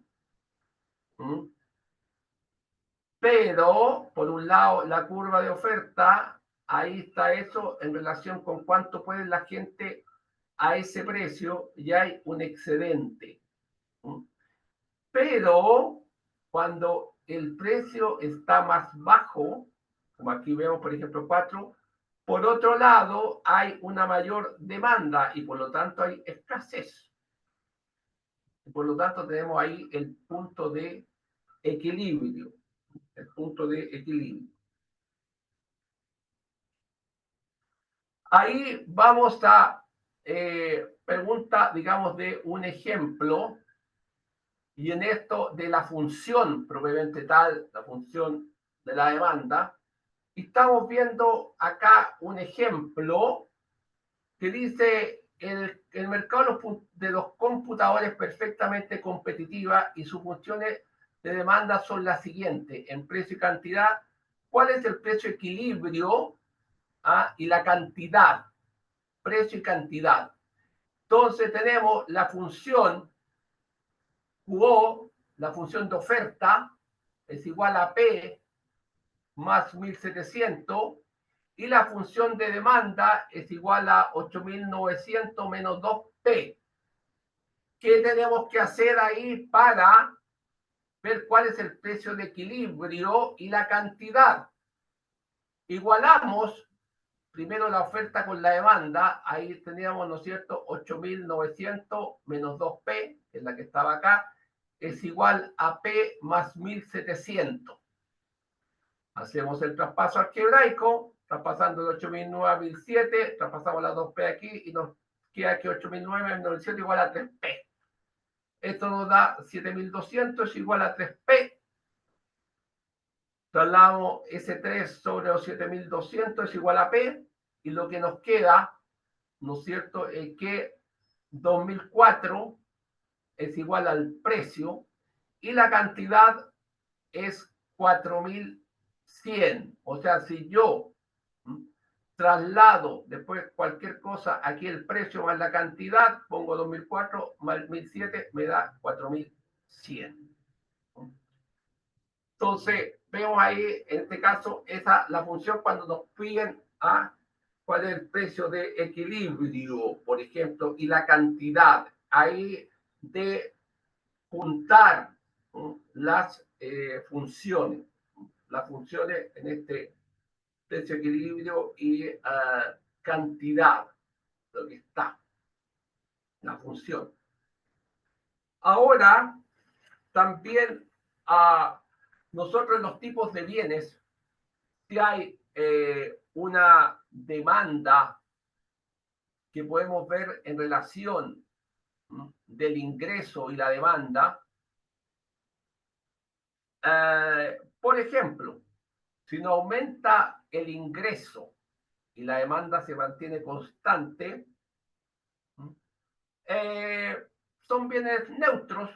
pero por un lado la curva de oferta, ahí está eso en relación con cuánto puede la gente a ese precio, y hay un excedente. Pero cuando el precio está más bajo, como aquí vemos por ejemplo 4, por otro lado hay una mayor demanda y por lo tanto hay escasez. Y por lo tanto tenemos ahí el punto de equilibrio. El punto de equilibrio. Ahí vamos a pregunta, digamos, de un ejemplo, y en esto de la función propiamente tal, la función de la demanda, y estamos viendo acá un ejemplo que dice el mercado de los computadores perfectamente competitiva y sus funciones de demanda son las siguientes, en precio y cantidad. ¿Cuál es el precio equilibrio y la cantidad? Precio y cantidad. Entonces tenemos la función QO, la función de oferta, es igual a P más 1700, y la función de demanda es igual a 8900 menos 2P. ¿Qué tenemos que hacer ahí para ver cuál es el precio de equilibrio y la cantidad? Igualamos primero la oferta con la demanda, ahí teníamos, ¿no es cierto?, 8.900 menos 2P, que es la que estaba acá, es igual a P más 1.700. Hacemos el traspaso algebraico, traspasando de 8.009 a 1.007, traspasamos las 2P aquí y nos queda aquí 8.009 menos 900 igual a 3P. Esto nos da 7.200 es igual a 3P. Trasladamos ese 3 sobre los 7.200 es igual a P, y lo que nos queda, ¿no es cierto?, es que 2004 es igual al precio y la cantidad es 4.100. O sea, si yo traslado después cualquier cosa aquí el precio más la cantidad, pongo 2004 más 1.007, me da 4.100. Entonces, vemos ahí, en este caso, esa la función cuando nos piden cuál es el precio de equilibrio, por ejemplo, y la cantidad. Ahí de juntar las funciones. Las funciones en este precio, equilibrio y cantidad, lo que está, la función. Ahora, también nosotros en los tipos de bienes, si hay una demanda que podemos ver en relación del ingreso y la demanda, por ejemplo, si no aumenta el ingreso y la demanda se mantiene constante, son bienes neutros.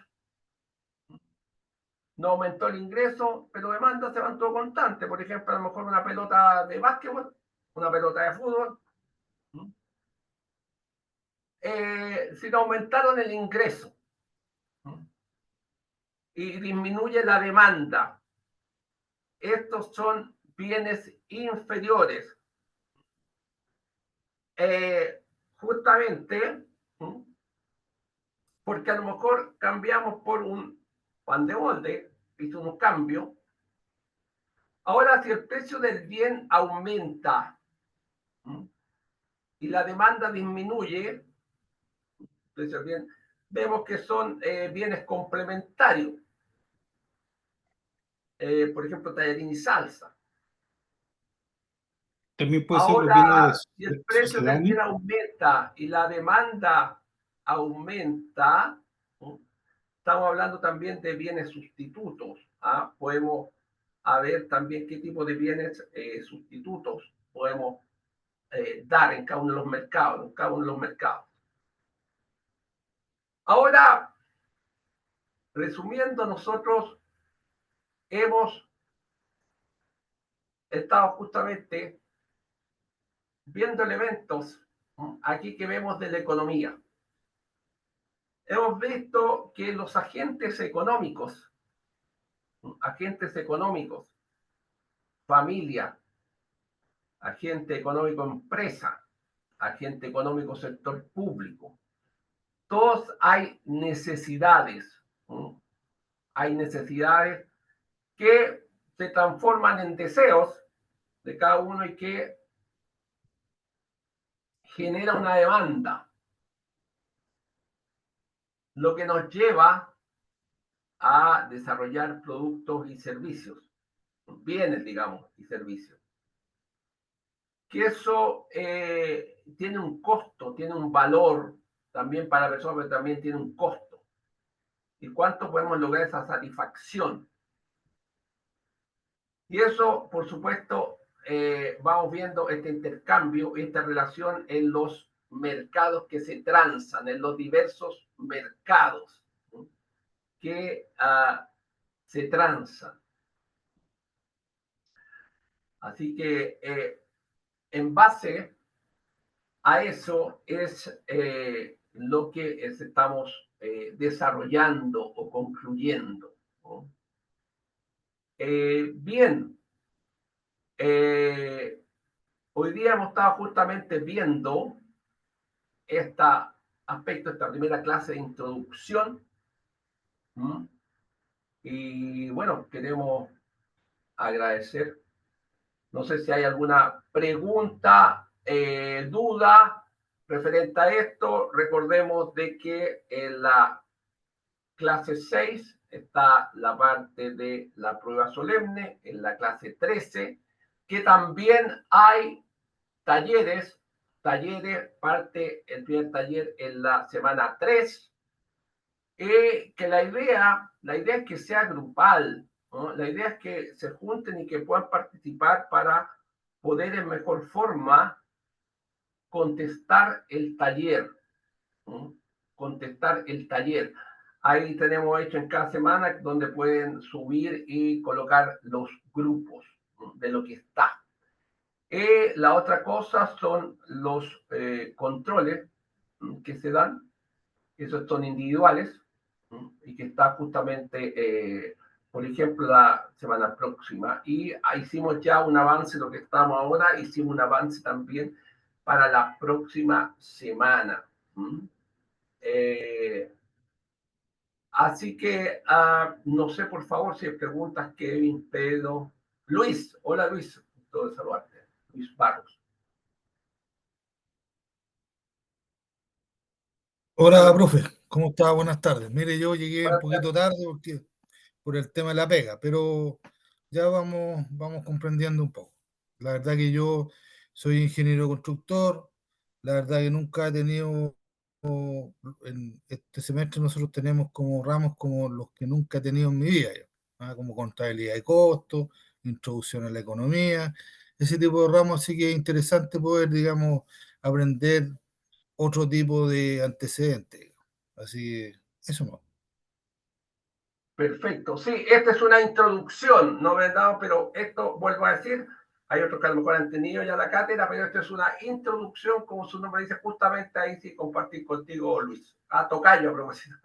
No aumentó el ingreso, pero demanda se mantuvo constante. Por ejemplo, a lo mejor una pelota de básquetbol, una pelota de fútbol. Si no aumentaron el ingreso y disminuye la demanda, estos son bienes inferiores. justamente, porque a lo mejor cambiamos por un pan de molde, hizo un cambio. Ahora, si el precio del bien aumenta y la demanda disminuye, entonces bien, vemos que son bienes complementarios. Por ejemplo, tallarín y salsa. También puede ser los Ahora, bienes si el precio del bien sucedáneos. aumenta y la demanda aumenta, estamos hablando también de bienes sustitutos. Podemos ver también qué tipo de bienes sustitutos podemos dar en cada uno de los mercados, en cada uno de los mercados. Ahora, resumiendo, nosotros hemos estado justamente viendo elementos aquí que vemos de la economía. Hemos visto que los agentes económicos, familia, agente económico empresa, agente económico sector público, todos hay necesidades. Hay necesidades que se transforman en deseos de cada uno y que genera una demanda, lo que nos lleva a desarrollar productos y servicios, bienes, digamos, y servicios. Que eso tiene un costo, tiene un valor también para la persona, pero también tiene un costo. ¿Y cuánto podemos lograr esa satisfacción? Y eso, por supuesto, vamos viendo este intercambio, esta relación en los mercados que se transan, en los diversos mercados que se transan. Así que en base a eso es lo que estamos desarrollando o concluyendo, ¿no? Bien, hoy día hemos estado justamente viendo este aspecto, esta primera clase de introducción. Y bueno, queremos agradecer. No sé si hay alguna pregunta, duda referente a esto. Recordemos de que en la clase 6 está la parte de la prueba solemne, en la clase 13, que también hay talleres, parte el primer taller en la semana 3, que la idea es que sea grupal, ¿no? La idea es que se junten y que puedan participar para poder en mejor forma contestar el taller, ¿no? Contestar el taller. Ahí tenemos hecho en cada semana donde pueden subir y colocar los grupos, ¿no? De lo que está. La otra cosa son los controles que se dan, esos son individuales y que está justamente, por ejemplo, la semana próxima. Y hicimos ya un avance, lo que estamos ahora, hicimos un avance también para la próxima semana. Así que no sé, por favor, si hay preguntas, Kevin, Pedro, Luis. Hola, Luis. Todo saludarte. Luis Barros. Hola, profe, ¿cómo está? Buenas tardes. Mire, yo llegué un Buenas poquito tarde por el tema de la pega, pero ya vamos comprendiendo un poco. La verdad que yo soy ingeniero constructor, la verdad que nunca he tenido, en este semestre nosotros tenemos como ramos como los que nunca he tenido en mi vida, como contabilidad de costos, introducción a la economía, ese tipo de ramos, así que es interesante poder, digamos, aprender otro tipo de antecedentes. Así, eso no. Perfecto. Sí, esta es una introducción, no verdad, pero esto, vuelvo a decir, hay otros que a lo mejor han tenido ya la cátedra, pero esto es una introducción, como su nombre dice, justamente ahí sí compartir contigo, Luis. A tocayo, a propósito.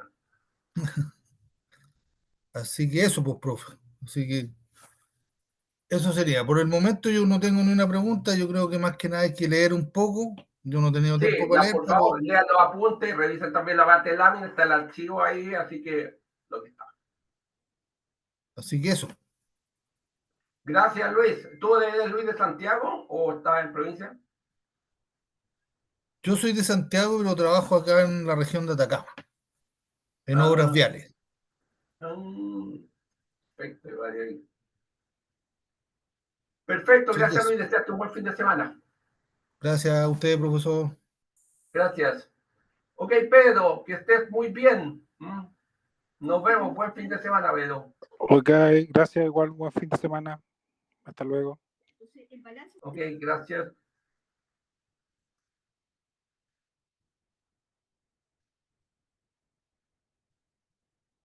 Así que eso, pues, profe. Así que eso sería. Por el momento yo no tengo ni una pregunta, yo creo que más que nada hay que leer un poco Yo no he tenido Sí, tiempo para leer, por pero favor, lean los apuntes y revisen también la parte de lámina, está el archivo ahí, así que lo que está. así que eso. Gracias, Luis. ¿Tú eres Luis de Santiago o estás en provincia? Yo soy de Santiago, pero trabajo acá en la región de Atacama, en obras viales. Perfecto, vale ahí. Perfecto, Así que gracias eso. Luis, desearte un buen fin de semana. Gracias a usted, profesor. Gracias. Ok, Pedro, que estés muy bien. Nos vemos, buen fin de semana, Pedro. Ok, gracias, igual, buen fin de semana. Hasta luego. Ok, gracias.